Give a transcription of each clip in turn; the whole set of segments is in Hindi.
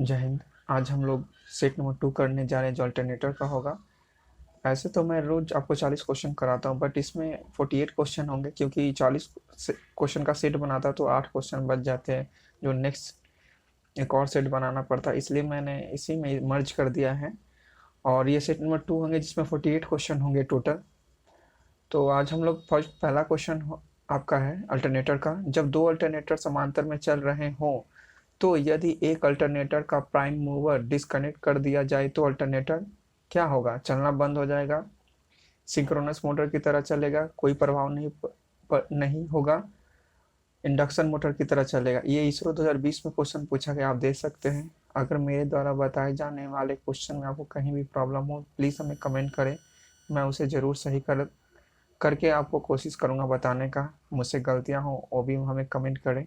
जय हिंद। आज हम लोग सेट नंबर 2 करने जा रहे हैं जो अल्टरनेटर का होगा। ऐसे तो मैं रोज आपको 40 क्वेश्चन कराता हूँ, बट इसमें 48 क्वेश्चन होंगे क्योंकि 40 क्वेश्चन का सेट बनाता तो 8 क्वेश्चन बच जाते हैं, जो नेक्स्ट एक और सेट बनाना पड़ता, इसलिए मैंने इसी में मर्ज कर दिया है। और ये सेट नंबर 2 होंगे जिसमें 48 क्वेश्चन होंगे टोटल। तो आज हम लोग फर्स्ट पहला क्वेश्चन आपका है अल्टरनेटर का। जब दो अल्टरनेटर समांतर में चल रहे हों तो यदि एक अल्टरनेटर का प्राइम मूवर डिस्कनेक्ट कर दिया जाए तो अल्टरनेटर क्या होगा? चलना बंद हो जाएगा, सिंक्रोनस मोटर की तरह चलेगा, कोई प्रभाव नहीं होगा, इंडक्शन मोटर की तरह चलेगा। ये इसरो 2020 में क्वेश्चन पूछा गया, आप देख सकते हैं। अगर मेरे द्वारा बताए जाने वाले क्वेश्चन में आपको कहीं भी प्रॉब्लम हो, प्लीज़ हमें कमेंट करें, मैं उसे ज़रूर सही करके आपको कोशिश करूँगा बताने का। मुझसे गलतियाँ हो वो भी हमें कमेंट करें।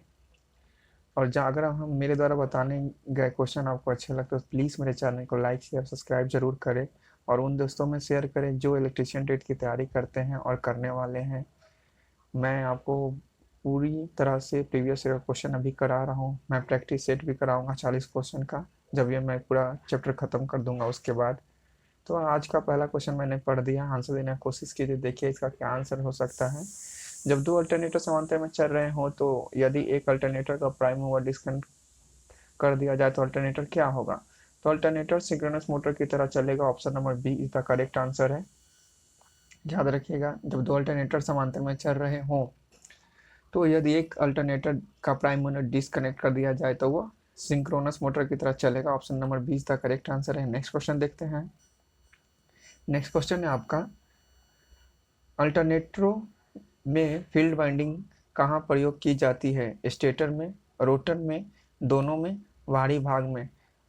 और जहाँ अगर हम मेरे द्वारा बताने गए क्वेश्चन आपको अच्छे लगते तो प्लीज़ मेरे चैनल को लाइक शेयर सब्सक्राइब जरूर करें, और उन दोस्तों में शेयर करें जो इलेक्ट्रिशियन ट्रेड की तैयारी करते हैं और करने वाले हैं। मैं आपको पूरी तरह से प्रीवियस ईयर क्वेश्चन अभी करा रहा हूँ, मैं प्रैक्टिस सेट भी कराऊंगा 40 क्वेश्चन का, जब ये मैं पूरा चैप्टर ख़त्म कर दूंगा उसके बाद। तो आज का पहला क्वेश्चन मैंने पढ़ दिया, आंसर देने की कोशिश कीजिए, देखिए इसका क्या आंसर हो सकता है। जब दो अल्टरनेटर समांतर में चल रहे हो तो यदि एक अल्टरनेटर का प्राइम मूवर डिस्कनेक्ट कर दिया जाए तो अल्टरनेटर क्या होगा? तो अल्टरनेटर सिंक्रोनस मोटर की तरह चलेगा, option number B is the correct answer है। याद रखिएगा, जब दो अल्टरनेटर समांतर में चल रहे हों तो यदि एक अल्टरनेटर का प्राइम मूवर डिस्कनेक्ट कर दिया जाए तो वो सिंक्रोनस मोटर की तरह चलेगा, option number B is the correct answer है। नेक्स्ट क्वेश्चन देखते हैं। नेक्स्ट क्वेश्चन है आपका, अल्टरनेटरों में फील्ड वाइंडिंग कहाँ प्रयोग की जाती है? स्टेटर में, रोटर में, दोनों में, बाहरी भाग में?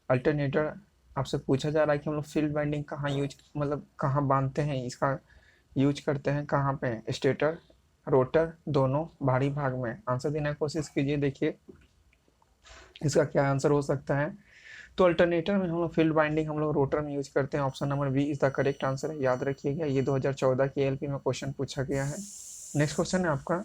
अल्टरनेटर आपसे पूछा जा रहा है कि हम लोग फील्ड वाइंडिंग कहाँ यूज मतलब कहाँ बांधते हैं, इसका यूज करते हैं कहाँ पे? स्टेटर, रोटर, दोनों, बाहरी भाग में? आंसर देने की कोशिश कीजिए, देखिए इसका क्या आंसर हो सकता है। तो अल्टरनेटर में हम लोग फील्ड बाइंडिंग हम लोग रोटर में यूज करते हैं, option number B is the correct answer है। याद रखिएगा, ये 2014 की एलपी में क्वेश्चन पूछा गया है। नेक्स्ट क्वेश्चन है आपका,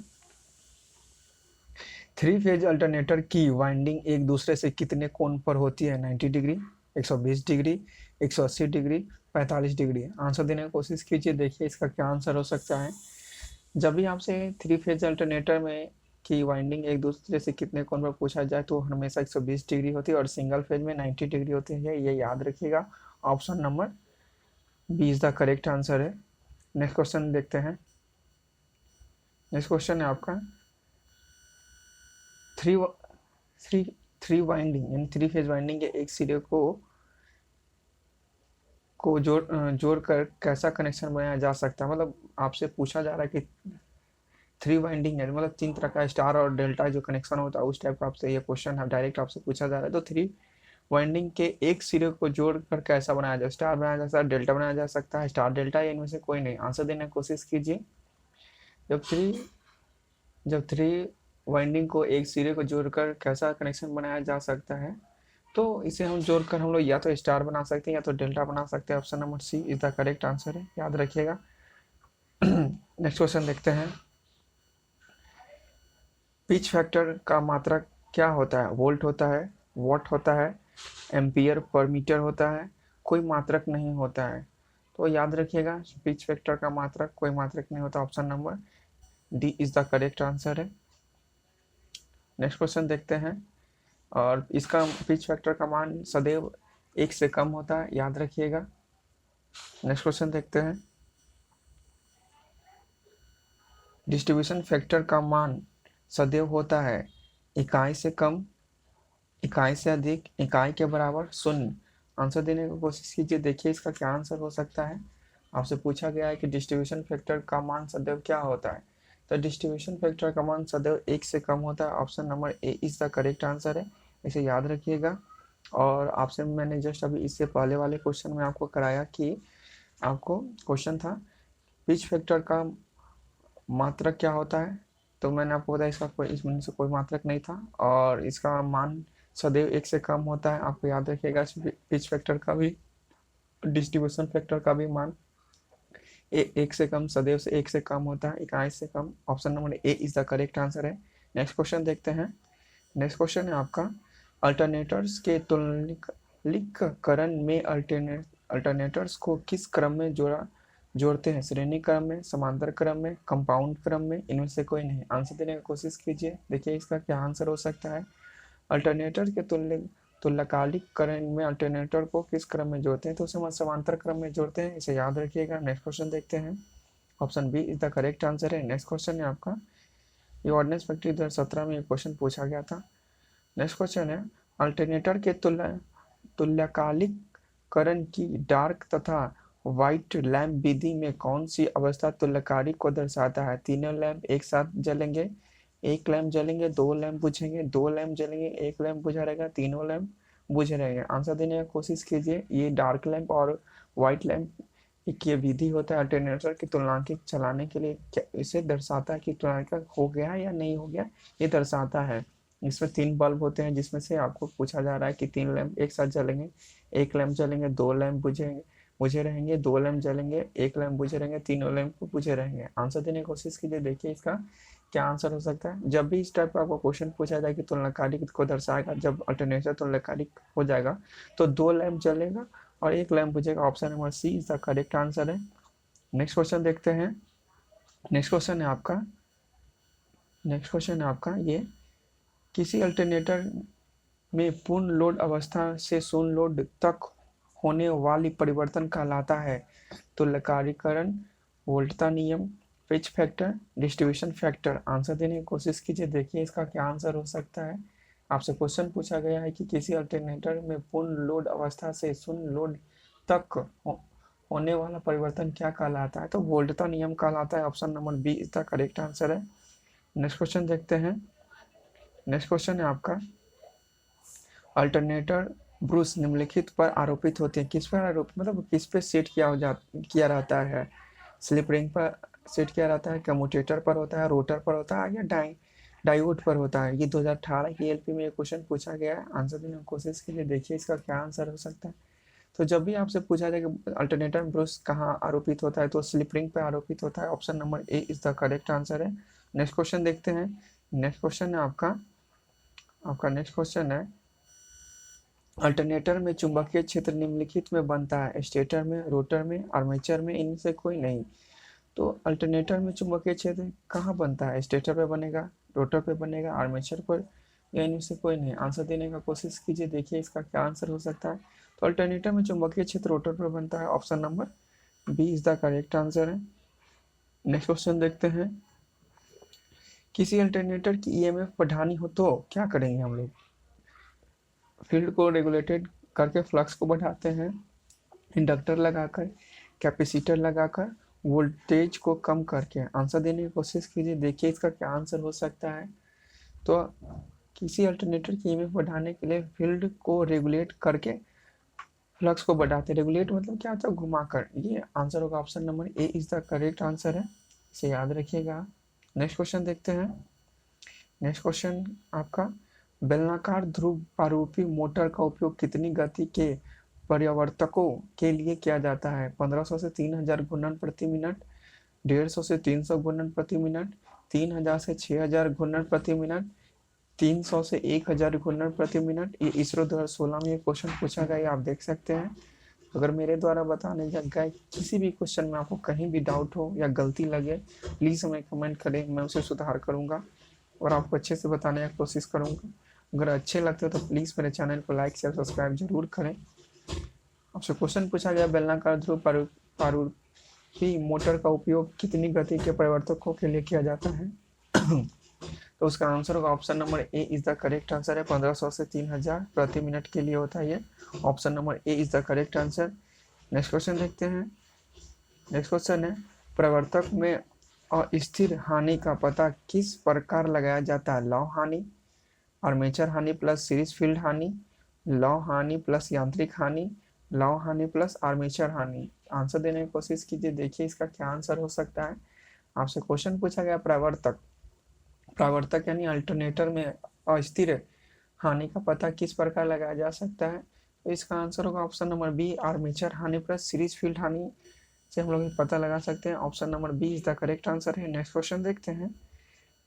थ्री फेज अल्टरनेटर की वाइंडिंग एक दूसरे से कितने कोण पर होती है? 90 degree, 120 degree, 180 degree, 45 degree? Answer देने की कोशिश कीजिए, देखिए इसका क्या आंसर हो सकता है। जब भी आपसे थ्री फेज अल्टरनेटर में की वाइंडिंग एक दूसरे से कितने कोण पर पूछा जाए तो हमेशा 120 डिग्री होती है, और सिंगल फेज में 90 डिग्री होती है, ये याद रखिएगा। Option number B is the correct answer है। नेक्स्ट क्वेश्चन देखते हैं। नेक्स्ट क्वेश्चन है आपका, थ्री थ्री थ्री वाइंडिंग यानी थ्री फेज वाइंडिंग के एक सिरे को जोड़कर कैसा कनेक्शन बनाया जा सकता है? मतलब आपसे पूछा जा रहा है कि थ्री वाइंडिंग है, मतलब 3 तरह का स्टार और डेल्टा जो कनेक्शन होता है उस टाइप का आपसे ये क्वेश्चन है, डायरेक्ट आपसे पूछा जा रहा है। तो थ्री वाइंडिंग के एक सिरे को जोड़कर कैसा बनाया जाए? स्टार बनाया जा सकता है, डेल्टा बनाया जा सकता है, स्टार डेल्टा, या इनमें से कोई नहीं? आंसर देने की कोशिश कीजिए। जब थ्री जब थ्री वाइंडिंग को एक सिरे को जोड़कर कैसा कनेक्शन बनाया जा सकता है, तो इसे हम जोड़कर हम लोग या तो स्टार बना सकते हैं या तो डेल्टा बना सकते हैं, option number C is the correct answer है, याद रखिएगा। नेक्स्ट क्वेश्चन देखते हैं। पिच फैक्टर का मात्रक क्या होता है? वोल्ट होता है, वॉट होता है, एम्पियर पर मीटर होता है, कोई मात्रक नहीं होता है? तो याद रखिएगा, पिच फैक्टर का मात्रक कोई मात्रक नहीं होता, option number D is the correct answer है। नेक्स्ट क्वेश्चन देखते हैं, और इसका पिच फैक्टर का मान सदैव 1 से कम होता है, याद रखिएगा। नेक्स्ट क्वेश्चन देखते हैं, डिस्ट्रीब्यूशन फैक्टर का मान सदैव होता है इकाई से कम, इकाई से अधिक, इकाई के बराबर, शून्य? आंसर देने की कोशिश कीजिए, देखिए इसका क्या आंसर हो सकता है। आपसे पूछा गया है कि डिस्ट्रीब्यूशन फैक्टर का मान सदैव क्या होता है, तो डिस्ट्रीब्यूशन फैक्टर का मान सदैव 1 से कम होता है, option number A is the correct answer है, इसे याद रखिएगा। और आपसे मैंने जस्ट अभी इससे पहले वाले क्वेश्चन में आपको कराया कि आपको क्वेश्चन था पिच फैक्टर का मात्रक क्या होता है, तो मैंने आपको बताया इसका कोई इसमें से कोई मात्रक नहीं था, और इसका मान सदैव 1 से कम होता है। आपको याद रखिएगा, पिच फैक्टर का भी डिस्ट्रीब्यूशन फैक्टर का भी मान 1 से कम, सदैव से 1 से कम होता है, इकाई से कम, option number A is the correct answer है। नेक्स्ट क्वेश्चन देखते हैं। नेक्स्ट क्वेश्चन है आपका, अल्टरनेटर्स के तुलनिकरण में अल्टरनेटर्स को किस क्रम में जोड़ते हैं? श्रेणी क्रम में, समांतर क्रम में, कंपाउंड क्रम में, इनमें से कोई नहीं। आंसर देने की कोशिश कीजिए, देखिए इसका क्या आंसर हो सकता है। अल्टरनेटर के तुल्यकालिकरण में अल्टरनेटर को किस क्रम में जोड़ते हैं? तो उसे समांतर क्रम में जोड़ते हैं, इसे याद रखिएगा। नेक्स्ट क्वेश्चन देखते हैं। Option B is the correct answer है। नेक्स्ट क्वेश्चन है आपका, ये ऑर्डिनेंस फैक्ट्री 2017 में एक क्वेश्चन पूछा गया था। नेक्स्ट क्वेश्चन है, अल्टरनेटर के तुल्यकालिकरण की डार्क तथा व्हाइट लैंप विधि में कौन सी अवस्था तुल्यकारी को दर्शाता है? तीनों लैंप एक साथ जलेंगे, एक लैंप जलेंगे, दो लैंप बुझेंगे, दो लैंप जलेंगे, एक लैंप बुझा रहेगा, तीनों लैंप बुझे रहेंगे। आंसर देने की कोशिश कीजिए। ये डार्क लैंप और व्हाइट लैंप एक ये विधि होता है अल्टरनेटर की तुलनांकित चलाने के लिए, क्या इसे दर्शाता है कि तुलनांकित हो गया या नहीं हो गया, ये दर्शाता है। इसमें 3 बल्ब होते हैं, जिसमें से आपको पूछा जा रहा है कि 3 लैंप एक साथ जलेंगे, एक लैंप जलेंगे, दो लैंप बुझे रहेंगे, दो लैंप जलेंगे, एक लैंप बुझे रहेंगे, तीनों लैंप बुझे रहेंगे। आंसर देने की कोशिश कीजिए, देखिए इसका क्या आंसर हो सकता है। जब भी इस टाइप का आपको क्वेश्चन पूछा जाए कि तुलनाकारी को दर्शाएगा, जब अल्टरनेटर तुलनाकारी हो जाएगा तो 2 लैंप जलेगा और एक लैंप बुझेगा। Option number C is the correct answer है। नेक्स्ट क्वेश्चन देखते हैं। नेक्स्ट क्वेश्चन है आपका, ये किसी अल्टरनेटर में पूर्ण लोड अवस्था से शून्य लोड तक होने वाली परिवर्तन कहलाता है? तुल्यकारीकरण, वोल्टता नियम, pitch factor, distribution factor. Answer देने की कोशिश कीजिए, देखिए इसका क्या आंसर हो सकता है। आपसे क्वेश्चन पूछा गया है कि किसी अल्टरनेटर में पूर्ण लोड अवस्था से शून्य लोड तक होने वाला परिवर्तन क्या कहलाता है? तो वोल्टता नियम कहलाता है। Option number B is the correct answer है। नेक्स्ट क्वेश्चन देखते हैं। नेक्स्ट क्वेश्चन है आपका, अल्टरनेटर ब्रूस निम्नलिखित पर आरोपित होते हैं। किस पर आरोप, मतलब किस पे सेट किया रहता है? स्लिप रिंग पर सेट किया रहता है, कम्यूटेटर पर होता है, रोटर पर होता है, या डायोड पर होता है? ये 2018 की एलपी में क्वेश्चन पूछा गया है। आंसर देने की कोशिश कीजिए, देखिए इसका क्या आंसर हो सकता है। तो जब भी आपसे पूछा जाए कि अल्टरनेटर ब्रूस कहाँ आरोपित होता है, तो स्लिप रिंग पर आरोपित होता है। Option number A is the correct answer है। नेक्स्ट क्वेश्चन देखते हैं। नेक्स्ट क्वेश्चन है आपका नेक्स्ट क्वेश्चन है, अल्टरनेटर में चुंबकीय क्षेत्र निम्नलिखित में बनता है? स्टेटर में, रोटर में, आर्मेचर में, इनमें से कोई नहीं। तो अल्टरनेटर में चुंबकीय क्षेत्र कहाँ बनता है? स्टेटर पे बनेगा, रोटर पे बनेगा, आर्मेचर पर, या इनमें से कोई नहीं। आंसर देने का कोशिश कीजिए, देखिए इसका क्या आंसर हो सकता है। तो अल्टरनेटर में चुंबकीय क्षेत्र रोटर पर बनता है। Option number B is the correct answer है। नेक्स्ट क्वेश्चन देखते हैं। किसी अल्टरनेटर की ईएमएफ बढ़ानी हो तो क्या करेंगे हम लोग? फील्ड को रेगुलेटेड करके फ्लक्स को बढ़ाते हैं, इंडक्टर लगाकर, कैपेसिटर लगाकर, वोल्टेज को कम करके। आंसर देने की कोशिश कीजिए, देखिए इसका क्या आंसर हो सकता है। तो किसी अल्टरनेटर की ईएमएफ बढ़ाने के लिए फील्ड को रेगुलेट करके फ्लक्स को बढ़ाते, रेगुलेट मतलब क्या होता है? घुमाकर। ये आंसर होगा, option number A is the correct answer है, इसे याद रखिएगा। नेक्स्ट क्वेश्चन देखते हैं। नेक्स्ट क्वेश्चन आपका, बेलनाकार ध्रुव प्रारूपी मोटर का उपयोग कितनी गति के परिवर्तकों के लिए किया जाता है? 1500 से 3000 घूर्णन प्रति मिनट, 150 से 300 घूर्णन प्रति मिनट, 3000 से 6000 घूर्णन प्रति मिनट, 300 से 1000 घूर्णन प्रति मिनट। ये इसरो 2016 में ये क्वेश्चन पूछा गया है, आप देख सकते हैं। अगर मेरे द्वारा बताने गए किसी भी क्वेश्चन में आपको कहीं भी डाउट हो या गलती लगे, प्लीज़ हमें कमेंट करें, मैं उसे सुधार करूँगा और आपको अच्छे से बताने की कोशिश करूँगा। अगर अच्छे लगते हो तो प्लीज़ मेरे चैनल को लाइक शेयर सब्सक्राइब जरूर करें। आपसे क्वेश्चन पूछा गया, बेलनाकार ध्रुव प्रारूपी मोटर का उपयोग कितनी गति के परिवर्तकों के लिए किया जाता है? तो उसका आंसर होगा, option number A is the correct answer है। 1500 से 3000 प्रति मिनट के लिए होता है ये। Option number A is the correct answer. Next question देखते हैं। नेक्स्ट क्वेश्चन है, प्रवर्तक में अस्थिर हानि का पता किस प्रकार लगाया जाता है? लौ हानि, आर्मेचर हानि प्लस सीरीज फील्ड हानि, लौ हानि प्लस यांत्रिक हानि, लौ हानि प्लस आर्मेचर हानि। आंसर देने की कोशिश कीजिए, देखिए इसका क्या आंसर हो सकता है। आपसे क्वेश्चन पूछा गया, प्रवर्तक यानी अल्टरनेटर में अस्थिर हानि का पता किस प्रकार लगाया जा सकता है? तो इसका आंसर होगा, ऑप्शन नंबर बी, आर्मेचर हानि प्लस सीरीज फील्ड हानि से हम लोग पता लगा सकते हैं। Option number B is the correct answer है। नेक्स्ट क्वेश्चन देखते हैं।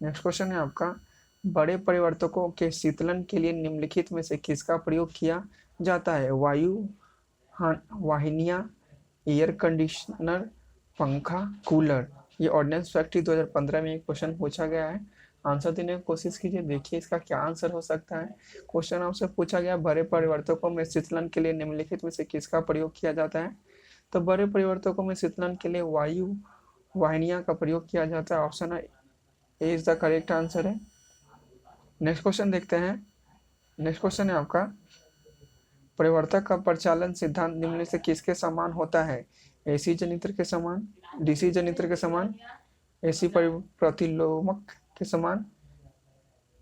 नेक्स्ट क्वेश्चन है आपका, बड़े परिवर्तकों के शीतलन के लिए निम्नलिखित में से किसका प्रयोग किया जाता है? वायु वाहिनियां, एयर कंडीशनर, पंखा, कूलर। ये ऑर्डिनेंस फैक्ट्री 2015 में एक क्वेश्चन पूछा गया है। आंसर देने की कोशिश कीजिए, देखिए इसका क्या आंसर हो सकता है। क्वेश्चन आपसे पूछा गया बड़े परिवर्तकों में शीतलन के लिए निम्नलिखित में से किसका प्रयोग किया जाता है? तो बड़े परिवर्तकों में शीतलन के लिए वायु वाहिनियां का प्रयोग किया जाता है। Option A is the correct answer है। नेक्स्ट क्वेश्चन देखते हैं। नेक्स्ट क्वेश्चन है आपका, परिवर्तक का प्रचालन सिद्धांत निम्न से किसके समान होता है? एसी जनित्र के समान, डीसी जनित्र के समान, एसी प्रतिलोमक के समान,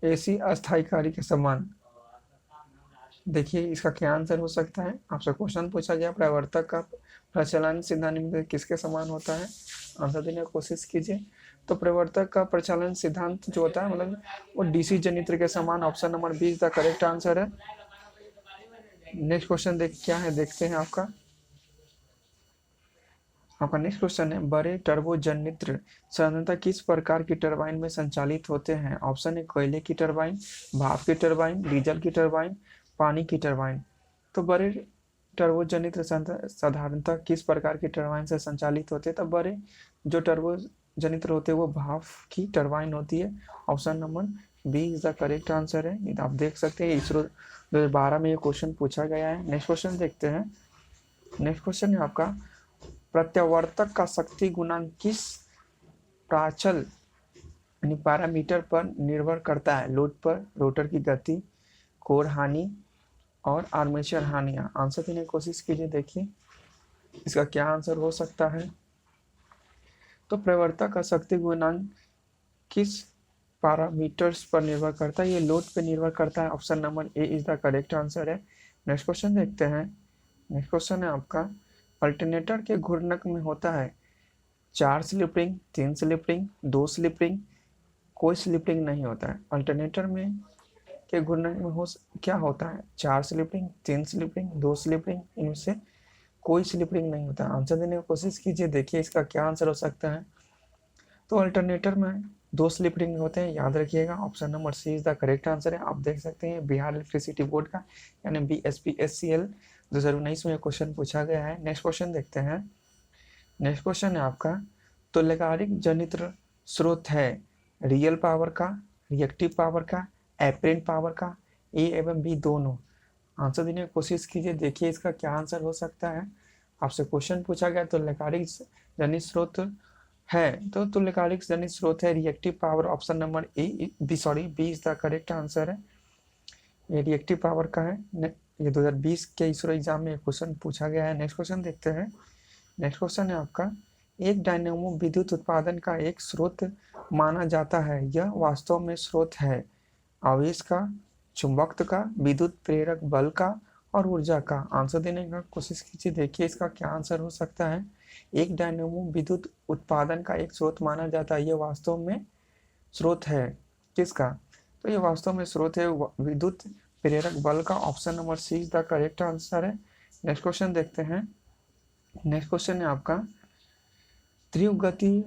एसी अस्थायीकारी के समान। देखिए इसका क्या आंसर हो सकता है। आपसे क्वेश्चन पूछा गया परिवर्तक का प्रचलन सिद्धांत निम्न से किसके समान होता है, आंसर देने की कोशिश कीजिए। तो परिवर्तक का प्रचलन सिद्धांत जो होता है मतलब वो डीसी जनित्र के समान। Option number B is the correct answer है। नेक्स्ट क्वेश्चन क्या है देखते हैं। आपका नेक्स्ट क्वेश्चन है, बड़े टर्बो जनित्र साधारणतः किस प्रकार की टरबाइन में संचालित होते हैं? ऑप्शन है कोयले की टरबाइन, भाप की टरबाइन, डीजल की टरबाइन, पानी की टरबाइन। तो बड़े टर्बो जनित्र साधारणतः किस प्रकार की टरबाइन से संचालित होते हैं? तो बड़े जो टर्बो जनित्र होते हैं वो भाप की टरबाइन होती है। Option number B is the correct answer है। आप देख सकते हैं इसरो 2012 में ये क्वेश्चन पूछा गया है। नेक्स्ट क्वेश्चन देखते हैं। नेक्स्ट क्वेश्चन है आपका, प्रत्यावर्तक का शक्ति गुणांक किस प्राचल यानी पैरामीटर पर निर्भर करता है? लोड पर, रोटर की गति, कोर हानि और आर्मेचर हानियां। आंसर देने की कोशिश कीजिए, देखिए इसका क्या आंसर हो सकता है। तो प्रवर्तक का शक्ति गुणांक किस पैरामीटर्स पर निर्भर करता है? ये लोड पर निर्भर करता है। Option number A is the correct answer है। नेक्स्ट क्वेश्चन देखते हैं। नेक्स्ट क्वेश्चन है आपका, अल्टरनेटर के घूर्णक में होता है 4 slip ring, 3 slip ring, 2 slip ring, कोई स्लिप रिंग नहीं होता है। अल्टरनेटर में के घूर्णक में क्या होता है? 4 slip ring, 3 slip ring, 2 slip ring, इनमें से कोई स्लिप रिंग नहीं होता। आंसर देने की कोशिश कीजिए, देखिए इसका क्या आंसर हो सकता है। तो अल्टरनेटर में 2 स्लिप रिंग होते हैं, याद रखिएगा। Option number C is the correct answer है। आप देख सकते हैं बिहार इलेक्ट्रिसिटी बोर्ड का यानी BSPSCL 2019 में क्वेश्चन पूछा गया है। नेक्स्ट क्वेश्चन देखते हैं। नेक्स्ट क्वेश्चन है आपका, तुल्यकालिक जनित्र स्रोत है रियल पावर का, रिएक्टिव पावर का, एपरेंट पावर का, ए एवं बी दोनों। आंसर देने की कोशिश कीजिए, देखिए इसका क्या आंसर हो सकता है। आपसे क्वेश्चन पूछा गया तुल्यकालिक जनित स्रोत है, तो तुल्यकालिक जनित स्रोत है reactive power. Option number B is the correct answer है। ये रिएक्टिव पावर का है। ये 2020 के इसरो एग्जाम में क्वेश्चन पूछा गया है। नेक्स्ट क्वेश्चन देखते हैं। नेक्स्ट क्वेश्चन है आपका, एक डायनेमो विद्युत उत्पादन का एक स्रोत माना जाता है, यह वास्तव में स्रोत है आवेश का, चुंबकत्व का, विद्युत प्रेरक बल का और ऊर्जा का। आंसर देने का कोशिश कीजिए, देखिए इसका क्या आंसर हो सकता है। एक डायनेमो विद्युत उत्पादन का एक स्रोत माना जाता है, यह वास्तव में स्रोत है किसका? तो ये वास्तव में स्रोत है विद्युत प्रेरक बल का। Option number C is the correct answer है। नेक्स्ट क्वेश्चन देखते हैं। नेक्स्ट क्वेश्चन है आपका, तीव्र गति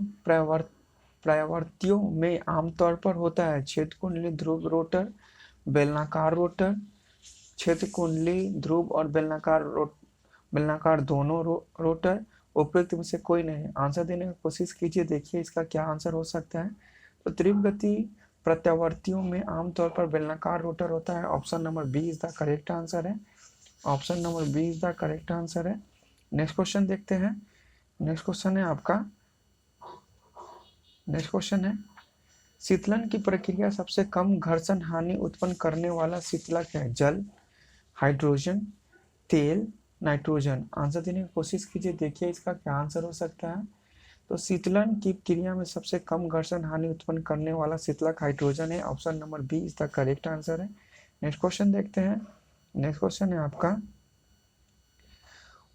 प्रवर्तियों में आमतौर पर होता है क्षेत्र कुंडली ध्रुव रोटर, बेलनाकार रोटर, क्षेत्र कुंडली ध्रुव और बेलनाकार दोनों रोटर, उपयुक्त में से कोई नहीं। आंसर देने की कोशिश कीजिए, देखिए इसका क्या आंसर हो सकता है। तो तीव्र गति प्रत्यावर्तियों में आमतौर पर बेलनाकार रोटर होता है। Option number B is the correct answer है। Option number B is the correct answer है। नेक्स्ट क्वेश्चन देखते हैं। नेक्स्ट क्वेश्चन है आपका, नेक्स्ट क्वेश्चन है, शीतलन की प्रक्रिया सबसे कम घर्षण हानि उत्पन्न करने वाला शीतलक है? जल, हाइड्रोजन, तेल, नाइट्रोजन। आंसर देने की कोशिश कीजिए, देखिए इसका क्या आंसर हो सकता है। तो शीतलन की क्रिया में सबसे कम घर्षण हानि उत्पन्न करने वाला शीतलक हाइड्रोजन है। Option number B is the correct answer है। नेक्स्ट क्वेश्चन देखते हैं। नेक्स्ट क्वेश्चन है आपका,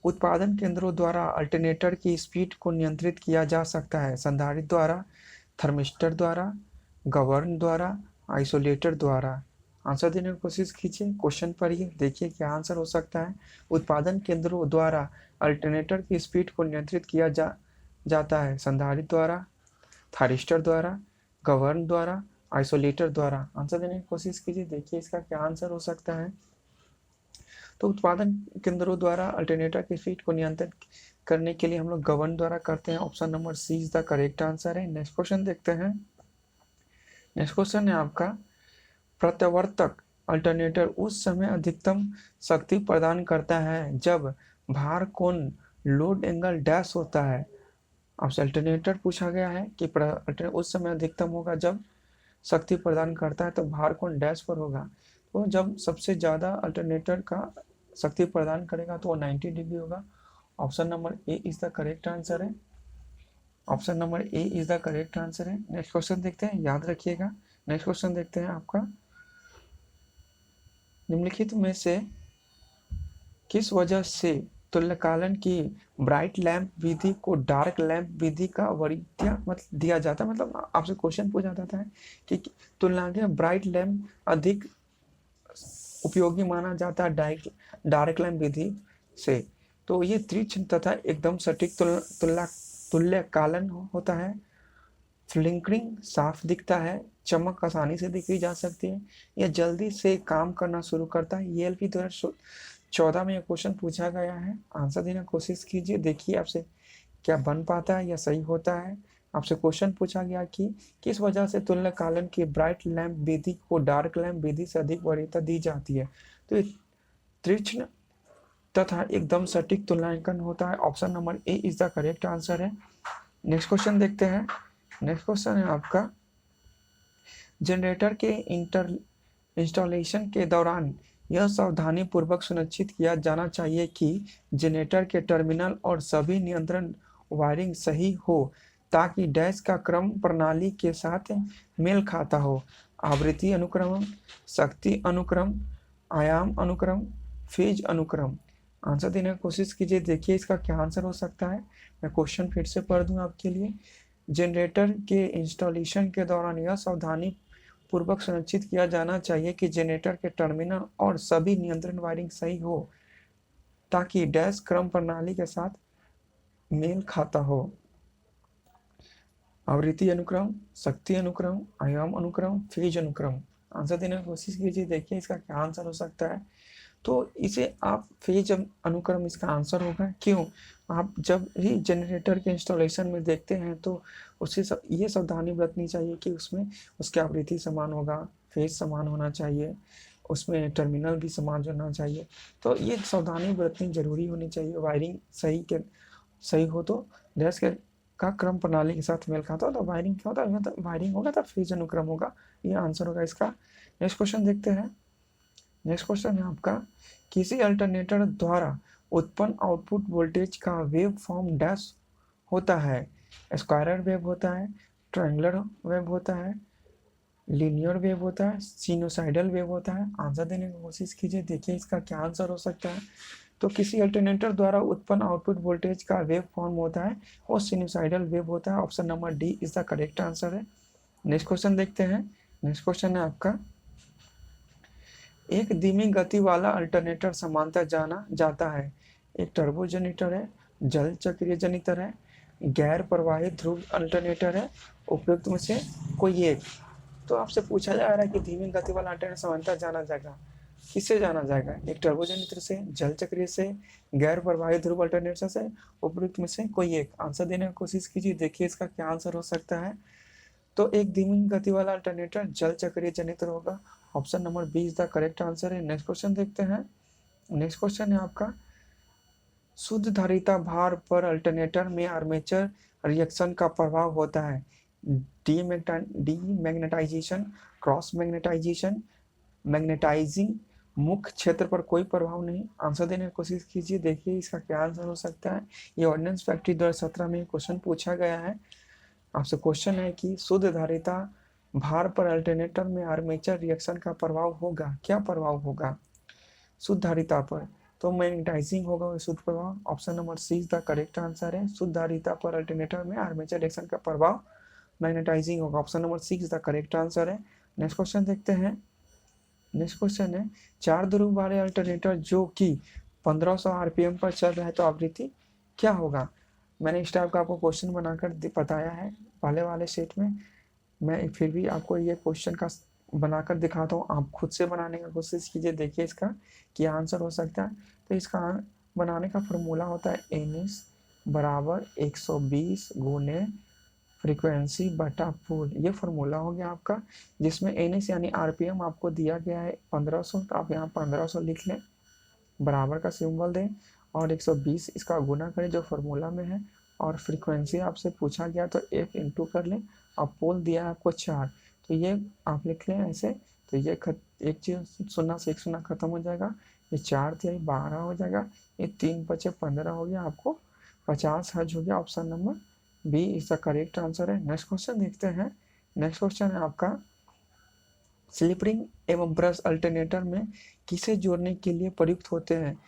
उत्पादन केंद्रों द्वारा अल्टरनेटर की स्पीड को नियंत्रित किया जा सकता है? संधारित्र द्वारा, थर्मिस्टर द्वारा, गवर्न द्वारा, आइसोलेटर द्वारा। आंसर देने की कोशिश कीजिए, क्वेश्चन पढ़िए, देखिए क्या आंसर हो सकता है। उत्पादन केंद्रों द्वारा अल्टरनेटर की स्पीड को नियंत्रित किया जाता है संधारित्र द्वारा, थारिस्टर द्वारा, गवर्न द्वारा, आइसोलेटर द्वारा। आंसर देने की कोशिश कीजिए, देखिए इसका क्या आंसर हो सकता है। तो उत्पादन केंद्रों द्वारा अल्टरनेटर की फीड को नियंत्रित करने के लिए हम लोग गवर्न द्वारा करते हैं। Option number C is the correct answer है। नेक्स्ट क्वेश्चन देखते हैं। नेक्स्ट क्वेश्चन है आपका, प्रत्यावर्तक अल्टरनेटर उस समय अधिकतम शक्ति प्रदान करता है जब भार कोण लोड एंगल डैश होता है। आपसे अल्टरनेटर पूछा गया है कि अल्टरनेटर उस समय अधिकतम होगा जब शक्ति प्रदान करता है तो भार कोण डैश पर होगा। तो जब सबसे ज़्यादा अल्टरनेटर का शक्ति प्रदान करेगा तो वो 90 डिग्री होगा। Option number A is the correct answer है। Option number A is the correct answer है। नेक्स्ट क्वेश्चन देखते हैं, याद रखिएगा। नेक्स्ट क्वेश्चन देखते हैं आपका, निम्नलिखित में से किस वजह से तुल्यकालन की ब्राइट लैंप विधि को डार्क लैंप विधि का वरीयता मतलब दिया जाता है। मतलब आपसे क्वेश्चन पूछा जाता है कि तुलना में ब्राइट लैंप अधिक उपयोगी माना जाता है डार्क लैंप विधि से। तो ये तीक्ष्ण तथा एकदम सटीक तुल्यकालन होता है। फ्लिंकरिंग साफ दिखता है, चमक आसानी से दिखी जा सकती है, यह जल्दी से काम करना शुरू करता है। ये एलपी 2014 में यह क्वेश्चन पूछा गया है। आंसर देने की कोशिश कीजिए, देखिए आपसे क्या बन पाता है या सही होता है। आपसे क्वेश्चन पूछा गया कि किस वजह से तुल्यकालन की ब्राइट लैंप विधि को डार्क लैंप विधि से अधिक वरीयता दी जाती है। तो तीक्ष्ण तथा एकदम सटीक तुल्यांकन होता है। Option number A is the correct answer है। नेक्स्ट क्वेश्चन देखते हैं। नेक्स्ट क्वेश्चन है आपका, जनरेटर के इंस्टॉलेशन के दौरान यह सावधानी पूर्वक सुनिश्चित किया जाना चाहिए कि जनरेटर के टर्मिनल और सभी नियंत्रण वायरिंग सही हो ताकि डैश का क्रम प्रणाली के साथ मेल खाता हो। आवृत्ति अनुक्रम, शक्ति अनुक्रम, आयाम अनुक्रम, फेज अनुक्रम। आंसर देने की कोशिश कीजिए, देखिए इसका क्या आंसर हो सकता है। मैं क्वेश्चन फिर से पढ़ दूं आपके लिए। जनरेटर के इंस्टॉलेशन के दौरान यह सावधानी पूर्वक सुनिश्चित किया जाना चाहिए कि जनरेटर के टर्मिनल और सभी नियंत्रण वायरिंग सही हो ताकि डैश क्रम प्रणाली के साथ मेल खाता हो। आवृत्ति अनुक्रम, शक्ति अनुक्रम, आयाम अनुक्रम, फेज अनुक्रम। आंसर देने की कोशिश कीजिए, देखिए इसका क्या आंसर हो सकता है। तो इसे आप फेज अनुक्रम इसका आंसर होगा। क्यों? आप जब भी जनरेटर के इंस्टॉलेशन में देखते हैं तो उसे ये सावधानी बरतनी चाहिए कि उसमें उसकी आवृत्ति समान होगा, फेज समान होना चाहिए, उसमें टर्मिनल भी समान होना चाहिए। तो ये सावधानी बरतनी जरूरी होनी चाहिए। वायरिंग सही हो तो डैश का क्रम प्रणाली के साथ मेल खाता हो तो वायरिंग क्या होता है, तो वायरिंग होगा तो फेज अनुक्रम होगा। ये आंसर होगा इसका। नेक्स्ट क्वेश्चन देखते हैं। नेक्स्ट क्वेश्चन है आपका, किसी अल्टरनेटर द्वारा उत्पन्न आउटपुट वोल्टेज का वेव फॉर्म डैश होता है। स्क्वायरर वेव होता है, ट्रायंगुलर वेव होता है, लीनियर वेव होता है, सिनुसाइडल वेव होता है। आंसर देने की कोशिश कीजिए, देखिए इसका क्या आंसर हो सकता है। तो किसी अल्टरनेटर द्वारा उत्पन्न आउटपुट वोल्टेज का वेव फॉर्म होता है वो सिनुसाइडल वेव होता है। Option number D is the correct answer है। नेक्स्ट क्वेश्चन देखते हैं। नेक्स्ट क्वेश्चन है आपका, एक धीमी गति वाला अल्टरनेटर समांतर जाना जाता है। एक टर्बो जनरेटर है, जल चक्रीय जनरेटर है, गैर प्रवाहित ध्रुव अल्टरनेटर है, उपयुक्त में से कोई एक। तो आपसे पूछा जा रहा है कि धीमी गति वाला अल्टरनेटर समांतर जाना जाएगा, किससे जाना जाएगा? एक टर्बो जनरेटर से, जल चक्रीय से, गैर प्रवाहित ध्रुव अल्टरनेटर से, उपयुक्त में से कोई एक। आंसर देने की कोशिश कीजिए, देखिए इसका क्या आंसर हो सकता है। तो एक धीमी गति वाला अल्टरनेटर जल चक्रीय जनरेटर होगा। Option number B is the correct answer है। नेक्स्ट क्वेश्चन देखते हैं। नेक्स्ट क्वेश्चन है आपका, शुद्ध धारिता भार पर अल्टरनेटर में आर्मेचर रिएक्शन का प्रभाव होता है। डीमैग्नेटाइजेशन, क्रॉस मैग्नेटाइजेशन, मैग्नेटाइजिंग, मुख्य क्षेत्र पर कोई प्रभाव नहीं। आंसर देने की कोशिश कीजिए, देखिए इसका क्या आंसर हो सकता है। ये ऑर्डिनेंस फैक्ट्री 2017 में क्वेश्चन पूछा गया है। आपसे क्वेश्चन है कि शुद्ध धारिता भार पर अल्टरनेटर में आर्मेचर रिएक्शन का प्रभाव होगा, क्या प्रभाव होगा शुद्ध धारिता पर? तो मैग्नेटाइजिंग होगा शुद्ध प्रभाव। Option number C is the correct answer है। शुद्ध धारिता पर अल्टरनेटर में आर्मेचर रिएक्शन का प्रभाव मैग्नेटाइजिंग होगा। Option number C is the correct answer है। नेक्स्ट क्वेश्चन देखते हैं। नेक्स्ट क्वेश्चन है, चार ध्रुव वाले अल्टरनेटर जो कि 1500 आरपीएम पर चल रहा है तो आवृत्ति क्या होगा? मैंने इस टाइप का आपको क्वेश्चन बनाकर बताया है पहले वाले सेट में। मैं फिर भी आपको ये क्वेश्चन का बनाकर दिखाता हूँ, आप खुद से बनाने की कोशिश कीजिए, देखिए इसका क्या आंसर हो सकता है। तो इसका बनाने का फॉर्मूला होता है एन एस बराबर 120 गुने फ्रीक्वेंसी बटा पोल, ये फॉर्मूला हो गया आपका, जिसमें एन एस यानी आरपीएम आपको दिया गया है 1500, तो आप यहाँ 1500 लिख लें, बराबर का सिंबल दें और 120 इसका गुना करें जो फार्मूला में है, और फ्रीक्वेंसी आपसे पूछा गया तो एक इंटू कर लें, और पोल दिया है आपको 4, तो ये आप लिख लें ऐसे। तो ये एक चीज शून्य से एक शून्य खत्म हो जाएगा, ये 4 तिहाई 12 हो जाएगा, ये 3 बचे 15 हो गया, आपको 50 हर्ट्ज हो गया। Option number B is the correct answer है। नेक्स्ट क्वेश्चन देखते हैं। नेक्स्ट क्वेश्चन है आपका, स्लिप रिंग एवं ब्रश अल्टरनेटर में किसे जोड़ने के लिए प्रयुक्त होते हैं?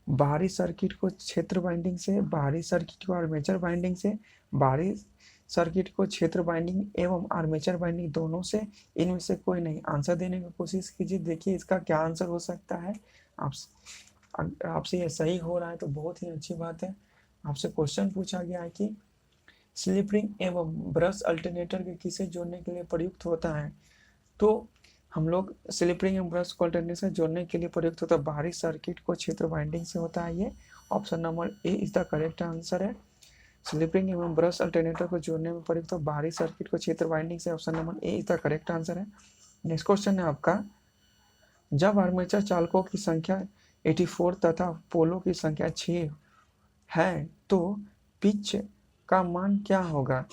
बाहरी सर्किट को क्षेत्र बाइंडिंग से, बाहरी सर्किट को आर्मेचर बाइंडिंग से, बाहरी सर्किट को क्षेत्र बाइंडिंग एवं आर्मेचर बाइंडिंग दोनों से, इनमें से कोई नहीं। आंसर देने की कोशिश कीजिए, देखिए इसका क्या आंसर हो सकता है। आपसे ये सही हो रहा है तो बहुत ही अच्छी बात है। आपसे क्वेश्चन पूछा गया है कि स्लिप रिंग एवं ब्रश अल्टरनेटर के किसे जोड़ने के लिए प्रयुक्त होता है? तो हम लोग स्लिप रिंग एवं ब्रश को अल्टरनेटर से जोड़ने के लिए प्रयुक्त होता है बाहरी सर्किट को क्षेत्र बाइंडिंग से होता है। ये option number A is the correct answer है। स्लिप रिंग एवं ब्रश अल्टरनेटर को जोड़ने में प्रयुक्त बाहरी सर्किट को क्षेत्र बाइंडिंग से, option number A is the correct answer है। नेक्स्ट क्वेश्चन है आपका, जब आर्मेचर चालकों की संख्या 84 तथा पोलों की संख्या 6 है तो पिच का मान क्या होगा?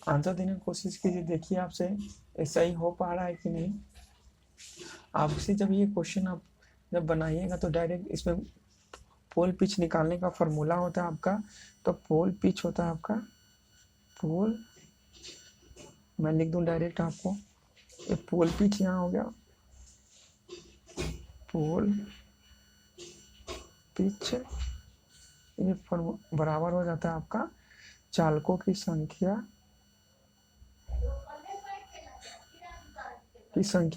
आंसर देने की कोशिश कीजिए, देखिए आपसे ये सही हो पा रहा है कि नहीं। आपसे जब ये क्वेश्चन आप जब बनाइएगा तो डायरेक्ट इसमें पोल पिच निकालने का फॉर्मूला होता है आपका। तो पोल पिच होता है आपका, पोल, मैं लिख दूं डायरेक्ट आपको, ये पोल पिच यहाँ हो गया, पोल पिच, ये बराबर हो जाता है आपका चालकों की संख्या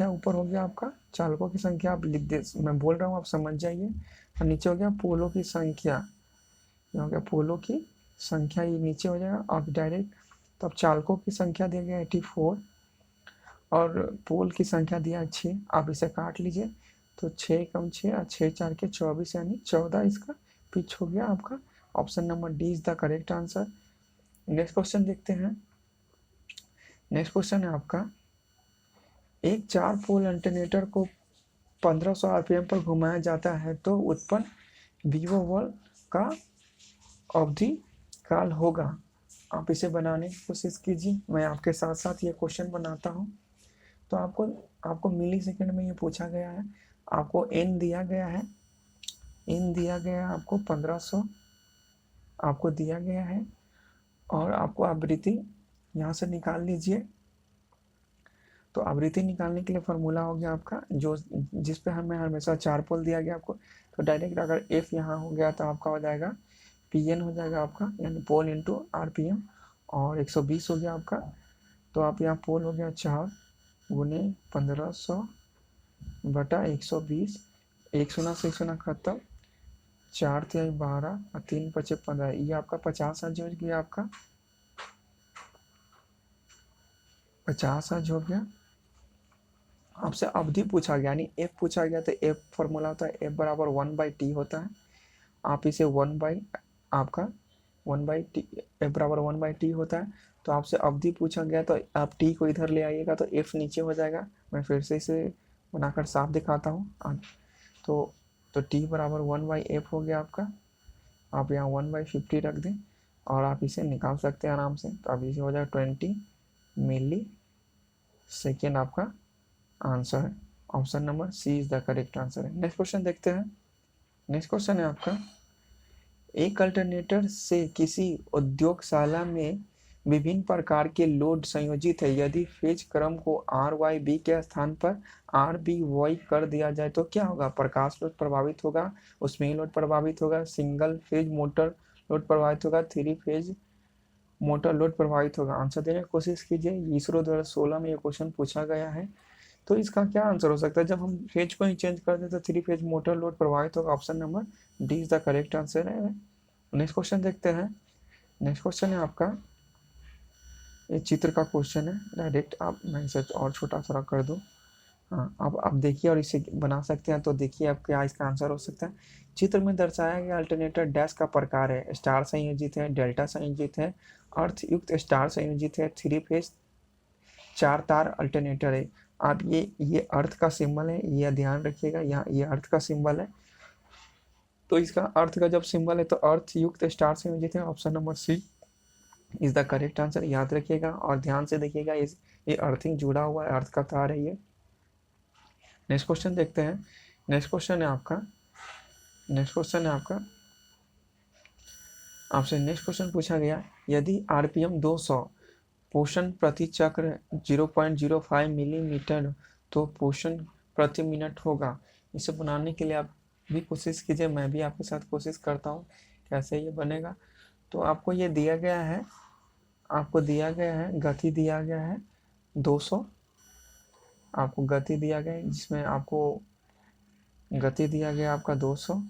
ऊपर हो गया आपका, चालकों की संख्या आप लिख दे, मैं बोल रहा हूँ आप समझ जाइए, और नीचे हो गया पोलों की संख्या, ये हो गया पोलों की संख्या, ये नीचे हो जाएगा आप डायरेक्ट। तो अब चालकों की संख्या दिया गया 84 और पोल की संख्या दिया है 6, आप इसे काट लीजिए, तो 6 कम 6 और 6 4 के 24 यानी 14 इसका पिच हो गया आपका। Option number D is the correct answer. Next question देखते हैं। नेक्स्ट क्वेश्चन है आपका, एक 4 पोल अल्टरनेटर को 1500 आरपीएम पर घुमाया जाता है तो उत्पन्न वीवो वॉल का अवधि काल होगा। आप इसे बनाने की कोशिश कीजिए, मैं आपके साथ साथ ये क्वेश्चन बनाता हूँ। तो आपको आपको मिली सेकेंड में ये पूछा गया है, आपको एन दिया गया है, एन दिया गया है आपको 1500 आपको दिया गया है, और आपको आवृत्ति यहाँ से निकाल लीजिए। तो आवृत्ति निकालने के लिए फॉर्मूला हो गया आपका, जो जिस पे हमें हमेशा 4 पोल दिया गया आपको, तो डायरेक्ट अगर एफ यहाँ हो गया तो आपका हो जाएगा पी एन हो जाएगा आपका, यानी पोल इंटू आर पी एम, और 120 हो गया आपका। तो आप यहाँ पोल हो गया 4 गुने 1500 बटा 120, एक शून्य से एक शून्य खत्म, 4 तिहाई 12 और 3 पचे 15, ये आपका 50 हर्ट्ज हो गया, आपका 50 हर्ट्ज हो गया। आपसे अवधि पूछा गया यानी एफ पूछा गया, तो एफ फॉर्मूला होता है एफ बराबर 1/t होता है। आप इसे 1 आपका 1/t, एफ बराबर 1/t होता है। तो आपसे अवधि पूछा गया तो आप टी को इधर ले आइएगा तो एफ नीचे हो जाएगा। मैं फिर से इसे बनाकर साफ दिखाता हूँ। तो टी बराबर 1/f हो गया आपका। आप यहाँ 1/50 रख दें और आप इसे निकाल सकते हैं आराम से। तो अब इसे हो जाएगा 20 मिली सेकेंड आपका आंसर है। Option number C is the correct answer है। नेक्स्ट क्वेश्चन देखते हैं। नेक्स्ट क्वेश्चन है आपका, एक अल्टरनेटर से किसी उद्योगशाला में विभिन्न प्रकार के लोड संयोजित है, यदि फेज क्रम को आर वाई बी के स्थान पर आर बी वाई कर दिया जाए तो क्या होगा? प्रकाश लोड प्रभावित होगा, उसमें लोड प्रभावित होगा, सिंगल फेज मोटर लोड प्रभावित होगा, 3 फेज मोटर लोड प्रभावित होगा। आंसर देने की कोशिश कीजिए, इसरो 2016 में ये क्वेश्चन पूछा गया है। तो इसका क्या आंसर हो सकता है? जब हम फेज को ही चेंज कर दें तो 3 फेज मोटर लोड प्रभावित होगा। Option number D is the correct answer है। नेक्स्ट क्वेश्चन देखते हैं। नेक्स्ट क्वेश्चन है आपका, ये चित्र का क्वेश्चन है डायरेक्ट, आप मैं इसे और छोटा थोड़ा कर दूँ। हाँ, आप देखिए और इसे बना सकते हैं, तो देखिए आप क्या इसका आंसर हो सकता है। चित्र में दर्शाया गया अल्टरनेटर डैश का प्रकार है, स्टार संयोजित है, डेल्टा संयोजित है, अर्थ युक्त स्टार संयोजित है, थ्री फेज 4 तार अल्टरनेटर है। आप ये अर्थ का सिंबल है, ये ध्यान रखिएगा, यहाँ ये अर्थ का सिंबल है, तो इसका अर्थ का जब सिंबल है तो अर्थ युक्त स्टार संयोजित है। Option number C is the correct answer, याद रखिएगा और ध्यान से देखिएगा, ये अर्थिंग जुड़ा हुआ है, अर्थ का तार है ये। नेक्स्ट क्वेश्चन देखते हैं। नेक्स्ट क्वेश्चन है आपका नेक्स्ट क्वेश्चन है आपका आपसे नेक्स्ट क्वेश्चन पूछा गया, यदि आरपीएम 200 पोषण प्रति चक्र 0.05 मिलीमीटर तो पोषण प्रति मिनट होगा। इसे बनाने के लिए आप भी कोशिश कीजिए, मैं भी आपके साथ कोशिश करता हूँ कैसे ये बनेगा। तो आपको ये दिया गया है, गति दिया गया है 200, आपको गति दिया गया है, जिसमें आपको गति दिया गया आपका 200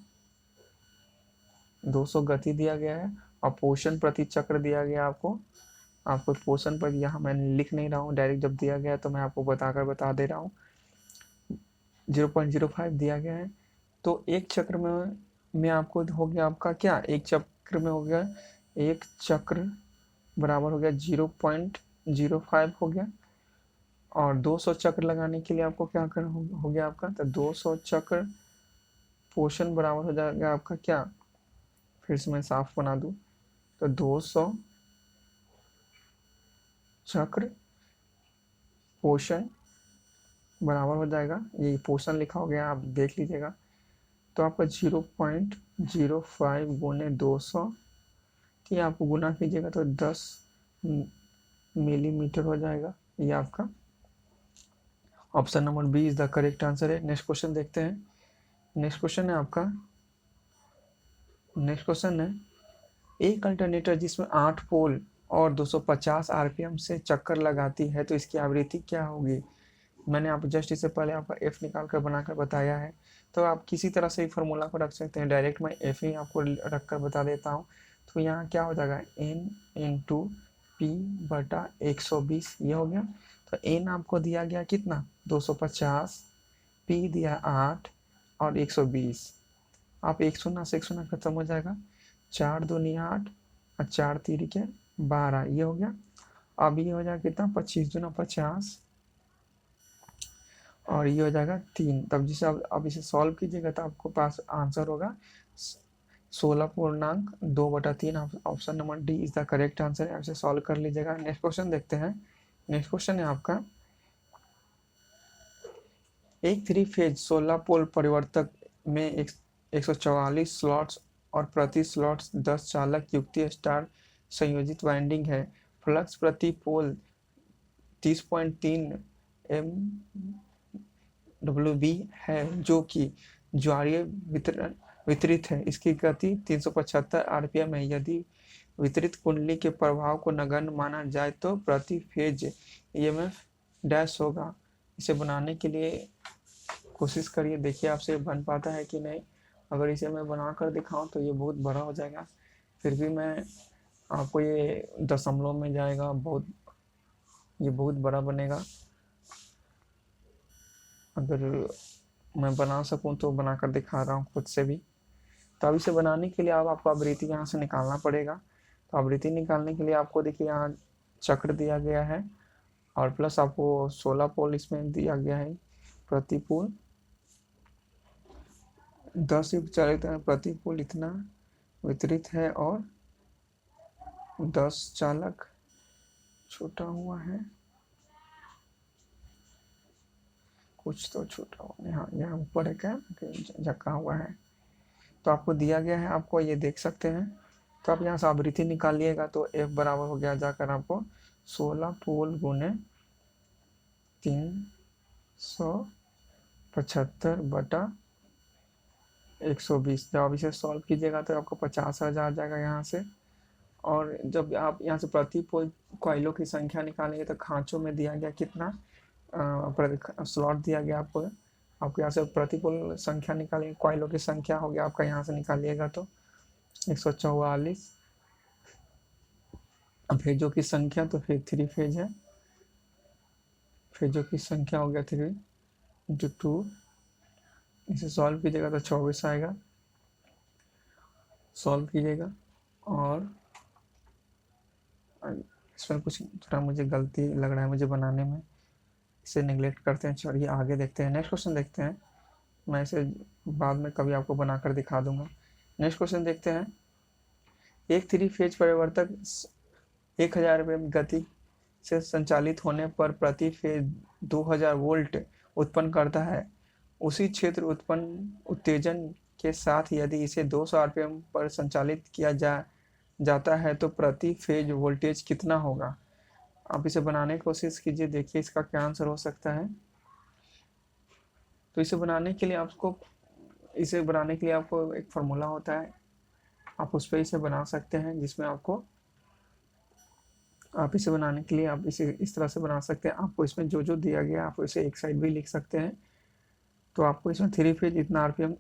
गति दिया गया है, और पोषण प्रति चक्र दिया गया आपको पोषण पर, यहाँ मैं लिख नहीं रहा हूँ, डायरेक्ट जब दिया गया तो मैं आपको बता दे रहा हूँ। 0.05 दिया गया है, तो एक चक्र में आपको हो गया आपका क्या, एक चक्र में हो गया, एक चक्र बराबर हो गया 0.05 हो गया, और 200 चक्र लगाने के लिए आपको क्या करना हो गया आपका, तो 200 चक्र पोषण बराबर हो जाएगा आपका क्या, फिर से मैं साफ बना दूं, तो 200 चक्र पोषण बराबर हो जाएगा, ये पोषण लिखा हो गया, आप देख लीजिएगा, तो आपका 0.05 गुने 200 कि आपको गुना कीजिएगा तो 10 मिलीमीटर हो जाएगा, ये आपका option number B is the correct answer है। नेक्स्ट क्वेश्चन देखते हैं। नेक्स्ट क्वेश्चन है एक अल्टरनेटर जिसमें 8 पोल और 250 आरपीएम से चक्कर लगाती है तो इसकी आवृत्ति क्या होगी। मैंने आप जस्ट इससे पहले आपका एफ निकाल कर बनाकर बताया है, तो आप किसी तरह से फार्मूला को रख सकते हैं, डायरेक्ट मैं एफ ही आपको रख कर बता देता हूँ। तो यहाँ क्या हो जाएगा, एन इंटू पी बटा 120, ये हो गया। तो एन आपको दिया गया कितना 250, पी दिया 8 और 120, आप 1 शून्य से 1 शून्य खत्म हो जाएगा, 4 दूनी 8 और 4 तिरिके 12, ये हो गया। अब ये हो जाएगा कितना 25 दूना 50 और ये हो जाएगा 3, तब जिसे अब इसे सॉल्व कीजिएगा तो आपको पास आंसर होगा 16.2/3। Option number D is the correct answer है, इसे सॉल्व कर लीजिएगा। नेक्स्ट क्वेश्चन देखते हैं। नेक्स्ट क्वेश्चन है आपका, एक 3 फेज 16 पोल परिवर्तक में 144 स्लॉट्स और प्रति स्लॉट्स 10 चालक युक्ति स्टार संयोजित वाइंडिंग है। फ्लक्स प्रति पोल 30.3 MWb है जो कि ज्वारीय वितरित है। इसकी गति 375 आरपीएम है। यदि वितरित कुंडली के प्रभाव को नगण्य माना जाए तो प्रति फेज ईएमएफ डैश होगा। इसे बनाने के लिए कोशिश करिए, देखिए आपसे बन पाता है कि नहीं। अगर इसे मैं बना कर दिखाऊं तो ये बहुत बड़ा हो जाएगा, फिर भी मैं आपको ये दशमलव में जाएगा, ये बहुत बड़ा बनेगा। अगर मैं बना सकूं तो बना कर दिखा रहा हूँ खुद से भी। तो अब इसे बनाने के लिए आपको आवृत्ति यहाँ से निकालना पड़ेगा। तो आवृत्ति निकालने के लिए आपको देखिए यहाँ चक्र दिया गया है और प्लस आपको 16 पोल इसमें दिया गया है। प्रति पोल 10 युक्त चालित प्रति पोल इतना वितरित है और 10 चालक छूटा हुआ है, कुछ तो छूटा हुआ है, हाँ यहाँ ऊपर है क्या झक्का हुआ है। तो आपको दिया गया है, आपको ये देख सकते हैं। तो आप यहाँ से आवृत्ति निकालिएगा तो एफ बराबर हो गया जाकर आपको 16 पोल गुने 375 बटा 120। जब आप इसे सॉल्व कीजिएगा तो आपको 50,000 आ जाएगा यहाँ से। और जब आप यहाँ से प्रति पोल कॉइलों की संख्या निकालेंगे तो खांचों में दिया गया कितना स्लॉट दिया गया आपको यहाँ से प्रति पोल संख्या निकालेंगे, कॉइलों की संख्या हो गया आपका यहाँ से निकालिएगा तो 144 फेजों की संख्या तो फिर 3 फेज है, फेजों की संख्या हो गया 3 इंटू 2, इसे सॉल्व कीजिएगा तो 24 आएगा, सॉल्व कीजिएगा। और इसमें कुछ थोड़ा मुझे गलती लग रहा है मुझे बनाने में, इसे निगलेक्ट करते हैं। चलिए आगे देखते हैं, नेक्स्ट क्वेश्चन देखते हैं। मैं इसे बाद में कभी आपको बनाकर दिखा दूंगा। नेक्स्ट क्वेश्चन देखते हैं। एक 3 फेज परिवर्तक 1000 rpm गति से संचालित होने पर प्रति फेज 2000 वोल्ट उत्पन्न करता है। उसी क्षेत्र उत्पन्न उत्तेजन के साथ यदि इसे 200 आरपीएम पर संचालित किया जाता है तो प्रति फेज वोल्टेज कितना होगा। आप इसे बनाने की कोशिश कीजिए, देखिए इसका क्या आंसर हो सकता है। तो इसे बनाने के लिए आपको एक फार्मूला होता है, आप उस पर इसे बना सकते हैं, जिसमें आप इसे बनाने के लिए आप इसे इस तरह से बना सकते हैं। आपको इसमें जो जो दिया गया आप इसे एक साइड भी लिख सकते हैं। तो आपको इसमें 3 फेज इतना आरपीएम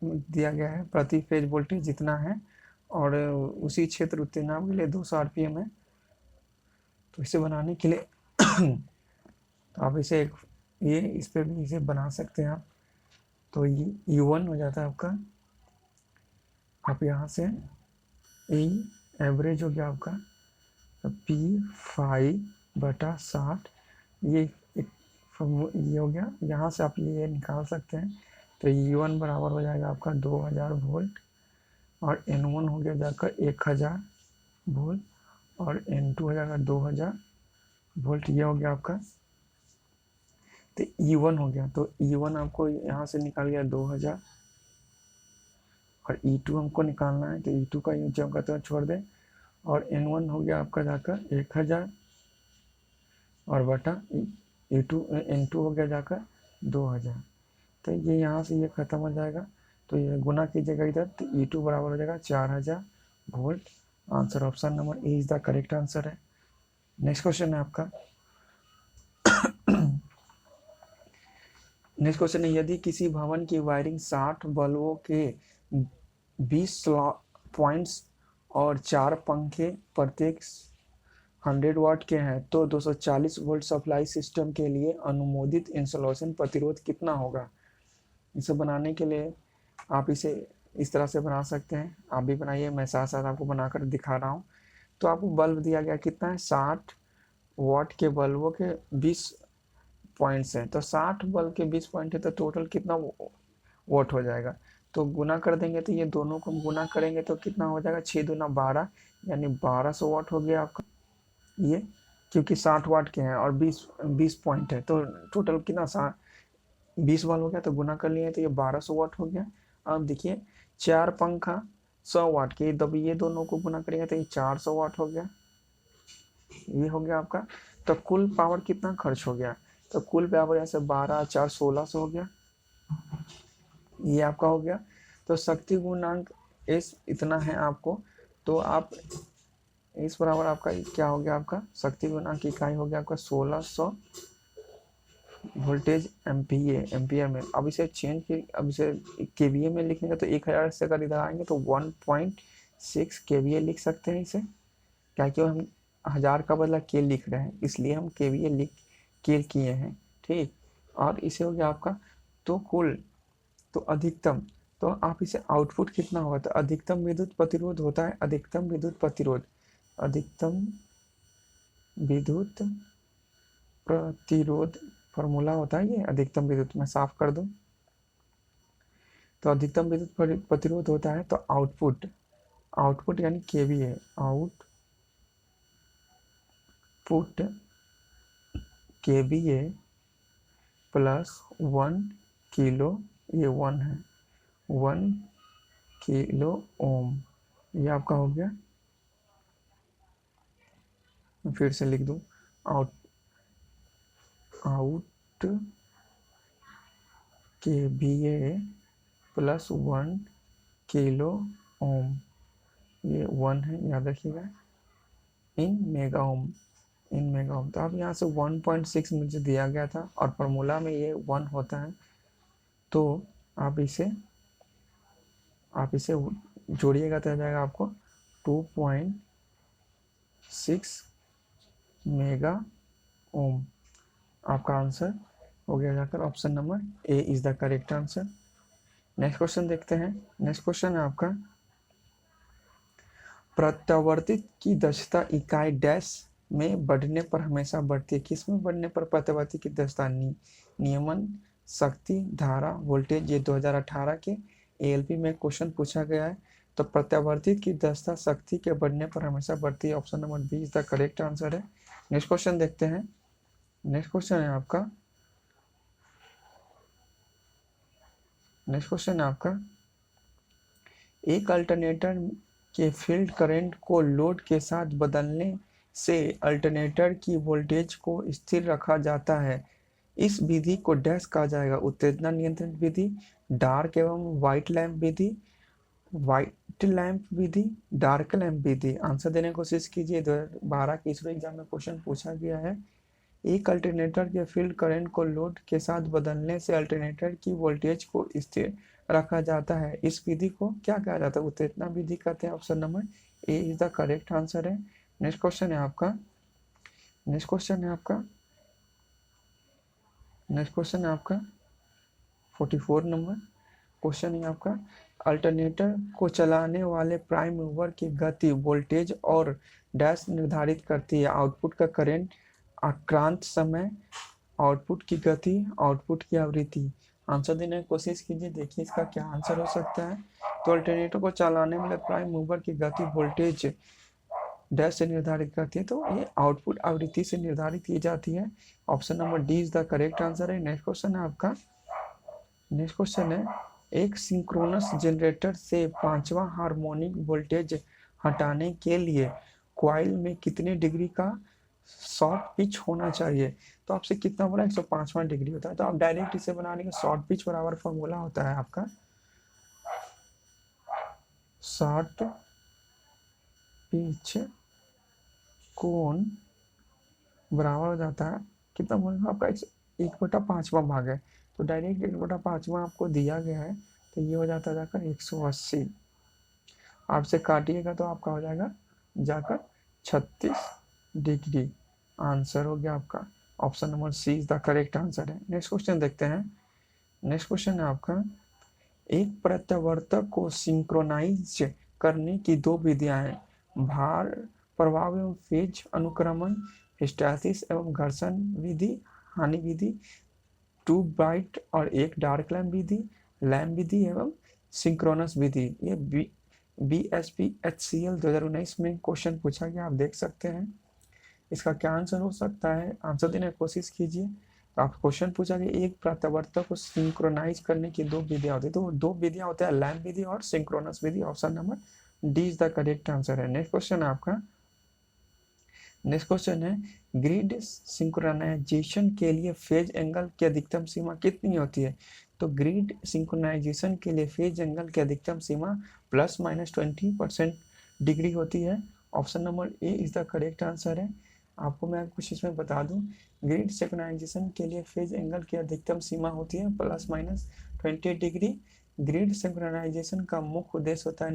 दिया गया है, प्रति फेज वोल्टेज जितना है, और उसी क्षेत्र उत्तेजना के लिए 200 आरपीएम है। तो इसे बनाने के लिए तो आप इसे इस पे भी इसे बना सकते हैं आप। तो ये U1 हो जाता है आपका, आप यहाँ से ई एवरेज हो गया आपका P5/60, ये एक ये हो गया। यहाँ से आप ये निकाल सकते हैं। तो U1 बराबर हो जाएगा आपका 2000 वोल्ट, और N1 हो गया जाकर 1000 वोल्ट, और N2 हो जाएगा 2000 वोल्ट। ये हो गया आपका, तो E1 हो गया। तो E1 आपको यहाँ से निकाल गया 2000, और E2 हमको निकालना है, तो E2 का यूज हम करते हैं छोड़ दें, और N1 हो गया आपका जाकर 1000, और बटा N2 हो गया जाकर 2000। तो ये यहाँ से ये खत्म हो जाएगा, तो ये गुना कीजिएगा इधर, तो E2 बराबर हो जाएगा 4000 volt. Answer option number A is the correct answer है। नेक्स्ट क्वेश्चन है आपका। नेक्स्ट क्वेश्चन है, यदि किसी भवन की वायरिंग 60 बल्बों के 20 पॉइंट्स और 4 पंखे प्रत्येक 100 वाट के हैं तो 240 वोल्ट सप्लाई सिस्टम के लिए अनुमोदित इंसुलेशन प्रतिरोध कितना होगा। इसे बनाने के लिए आप इसे इस तरह से बना सकते हैं, आप भी बनाइए, मैं साथ साथ आपको बनाकर दिखा रहा हूँ। तो आपको बल्ब दिया गया कितना है, 60 वाट के बल्बों के 20 पॉइंट्स हैं, तो 60 बल्ब के 20 पॉइंट है, तो टोटल कितना वोट हो जाएगा। तो गुना कर देंगे, तो ये दोनों को गुना करेंगे तो कितना हो जाएगा, 6 दूना 12, यानी 1200 वाट हो गया आपका ये, क्योंकि 60 वाट के हैं और 20 पॉइंट है, तो टोटल कितना 20 वाट हो गया, तो गुना कर लिए तो ये 1200 वाट हो गया। अब देखिए 4 पंखा 100 वाट के, तब ये दोनों को गुना करेंगे तो ये 400 वाट हो गया, ये हो गया आपका। तो कुल पावर कितना खर्च हो गया, तो कुल पावर यहाँ से 12 4 1600 हो गया, ये आपका हो गया। तो शक्ति गुणांक इस इतना है आपको, तो आप इस बराबर आपका क्या हो गया, आपका शक्ति गुणांक की इकाई हो गया आपका 1600 वोल्टेज एम्पियर में। अब इसे अब इसे केवीए में लिखने का, तो 1000 से अगर इधर आएंगे तो 1.6 केवीए लिख सकते हैं इसे, क्या कि हम 1000 का बदला के लिख रहे हैं, इसलिए हम केवीए के किए हैं, ठीक। और इसे हो गया आपका, तो कुल, तो अधिकतम, तो आप इसे आउटपुट कितना होगा, तो अधिकतम विद्युत प्रतिरोध होता है, अधिकतम विद्युत प्रतिरोध, अधिकतम विद्युत प्रतिरोध फॉर्मूला होता है ये अधिकतम विद्युत, मैं साफ कर दूं। तो अधिकतम विद्युत प्रतिरोध होता है, तो आउटपुट यानी KVA, output KVA plus 1 kilo, ये 1 है, 1 किलो ओम, ये आपका हो गया। मैं फिर से लिख दूं, out KVA plus 1 kilo ohm, ये 1 है, याद रखिएगा, इन मेगा ओम, तो अब यहाँ से 1.6 मुझे दिया गया था, और फॉर्मूला में ये 1 होता है, तो आप इसे जोड़िएगा तो आ जाएगा आपको 6 मेगा ओम। आपका आंसर हो गया जाकर option number A is the correct answer. Next question देखते हैं। नेक्स्ट क्वेश्चन है आपका, प्रत्यावर्तित की दक्षता इकाई डैश में बढ़ने पर हमेशा बढ़ती है। किस में बढ़ने पर प्रत्यावर्ती की दक्षता? नियमन, शक्ति, धारा, वोल्टेज। ये 2018 के एएलपी में क्वेश्चन पूछा गया है। तो प्रत्यावर्तित की दक्षता शक्ति के बढ़ने पर हमेशा बढ़ती है। Option number B is the correct answer है। नेक्स्ट क्वेश्चन देखते हैं। नेक्स्ट क्वेश्चन है आपका, एक अल्टरनेटर के फील्ड करंट को लोड के साथ बदलने से अल्टरनेटर की वोल्टेज को स्थिर रखा जाता है। इस विधि को डैश कहा जाएगा? उत्तेजना नियंत्रण विधि, डार्क एवं व्हाइट लैंप विधि, डार्क लैंप विधि। आंसर देने की कोशिश कीजिए। 2012 के इसरो एग्जाम में क्वेश्चन पूछा गया है। एक अल्टरनेटर के फील्ड करंट को लोड के साथ बदलने से अल्टरनेटर की वोल्टेज को स्थिर रखा जाता है। इस विधि को क्या कहा जाता है? उत्तेजना विधि कहते हैं। Option number A is the correct answer है। नेक्स्ट क्वेश्चन है आपका, नेक्स्ट क्वेश्चन है आपका 44 नंबर क्वेश्चन है आपका, अल्टरनेटर को चलाने वाले प्राइम मूवर की गति, वोल्टेज और डैश निर्धारित करती है। आउटपुट का करंट, आक्रांत समय, आउटपुट की गति, आउटपुट की आवृत्ति। आंसर देने की कोशिश कीजिए, देखिए इसका क्या आंसर हो सकता है। तो अल्टरनेटर को चलाने वाले प्राइम मूवर की गति, वोल्टेज डैश से निर्धारित करती है। तो ये आउटपुट आवृत्ति से निर्धारित की जाती है। Option number D is the correct answer है। नेक्स्ट क्वेश्चन है आपका, नेक्स्ट क्वेश्चन है, एक सिंक्रोनस जनरेटर से पांचवा हार्मोनिक वोल्टेज हटाने के लिए कॉइल में कितने डिग्री का शॉर्ट पिच होना चाहिए? तो आपसे कितना बोला? 105वां डिग्री होता है। तो आप डायरेक्ट इसे बना लेंगे। शॉर्ट पिच बराबर फॉर्मूला होता है आपका, शॉर्ट पिच कोण बराबर हो जाता है, कितना बोलेंगे आपका? 1/5वां भाग है। तो डायरेक्ट 1/5वां आपको दिया गया है, तो ये हो जाता है जाकर 180। आपसे काटिएगा तो आपका हो जाएगा जाकर 36 डिग्री। आंसर हो गया आपका option number C is the correct answer है। नेक्स्ट क्वेश्चन देखते हैं। नेक्स्ट क्वेश्चन है आपका, एक प्रत्यावर्तक को सिंक्रोनाइज करने की दो विधियां हैं, भार प्रभाव एवं फेज अनुक्रमण, हिस्टैसिस एवं घर्षण विधि, हानि विधि, 2 ब्राइट और 1 डार्क लैम्प विधि एवं सिंक्रोनस विधि। ये BSPHCL 2019 में क्वेश्चन पूछा गया, आप देख सकते हैं। इसका क्या आंसर हो सकता है? आंसर देने की कोशिश कीजिए। तो आप क्वेश्चन पूछा कि एक प्रत्यावर्तक को सिंक्रोनाइज करने की दो विधियां होती है। तो दो विधियां होती है, लैम्प विधि और synchronous Vidhi. Option number D is the correct answer है। नेक्स्ट क्वेश्चन है आपका, नेक्स्ट क्वेश्चन है, ग्रिड सिंक्रोनाइजेशन के लिए फेज एंगल की अधिकतम सीमा कितनी होती है? तो ग्रिड सिंक्रोनाइजेशन के लिए फेज एंगल की अधिकतम सीमा ±20% डिग्री होती है। Option number A is the correct answer है। आपको मैं कुछ इसमें बता दूं, ग्रिड सिंक्रोनाइजेशन के लिए फेज एंगल की अधिकतम सीमा होती है ±20 डिग्री। ग्रिड सिंक्रोनाइजेशन का मुख्य उद्देश्य होता है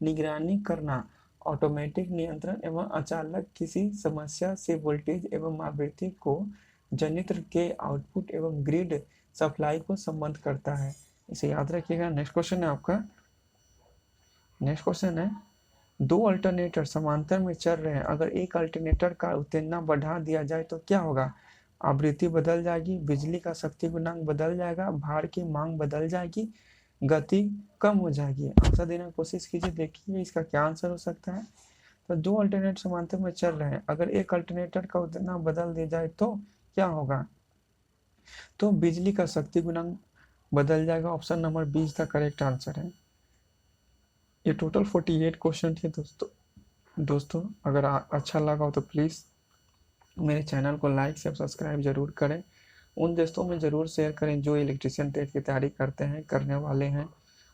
निगरानी करना, ऑटोमेटिक नियंत्रण एवं अचानक किसी समस्या से वोल्टेज एवं आवृत्ति को जनित्र के आउटपुट एवं ग्रिड सप्लाई को संबंध करता है। इसे याद रखिएगा। नेक्स्ट क्वेश्चन है आपका, नेक्स्ट क्वेश्चन है, दो अल्टरनेटर समांतर में चल रहे हैं, अगर एक अल्टरनेटर का उत्तेजना बढ़ा दिया जाए तो क्या होगा? आवृत्ति बदल जाएगी, बिजली का शक्ति गुणांक बदल जाएगा, भार की मांग बदल जाएगी, गति कम हो जाएगी। आंसर देने की कोशिश कीजिए, देखिए इसका क्या आंसर हो सकता है। तो दो अल्टरनेटर समांतर में चल रहे हैं, अगर एक अल्टरनेटर का उत्तेजना बदल दिया जाए तो क्या होगा? तो बिजली का शक्ति गुणांक बदल जाएगा। Option number B is the correct answer है। ये टोटल 48 क्वेश्चन थे दोस्तों अगर अच्छा लगा हो तो प्लीज़ मेरे चैनल को लाइक से सब्सक्राइब जरूर करें। उन दोस्तों में ज़रूर शेयर करें जो इलेक्ट्रिशियन टेट की तैयारी करते हैं, करने वाले हैं।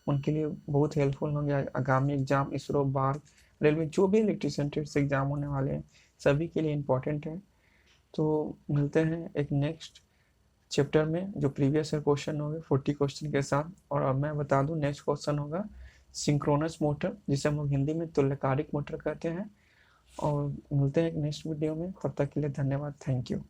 उनके लिए बहुत हेल्पफुल होंगे आगामी एग्जाम, इसरो, बार, रेलवे, जो भी इलेक्ट्रिशियन टेट से एग्जाम होने वाले हैं सभी के लिए इम्पोर्टेंट है। तो मिलते हैं एक नेक्स्ट चैप्टर में जो प्रीवियस ईयर क्वेश्चन होंगे 40 क्वेश्चन के साथ। और अब मैं बता दूं नेक्स्ट क्वेश्चन होगा सिंक्रोनस मोटर, जिसे हम लोग हिंदी में तुल्यकालिक मोटर कहते हैं। और मिलते हैं एक नेक्स्ट वीडियो में, तब तक के लिए धन्यवाद, थैंक यू।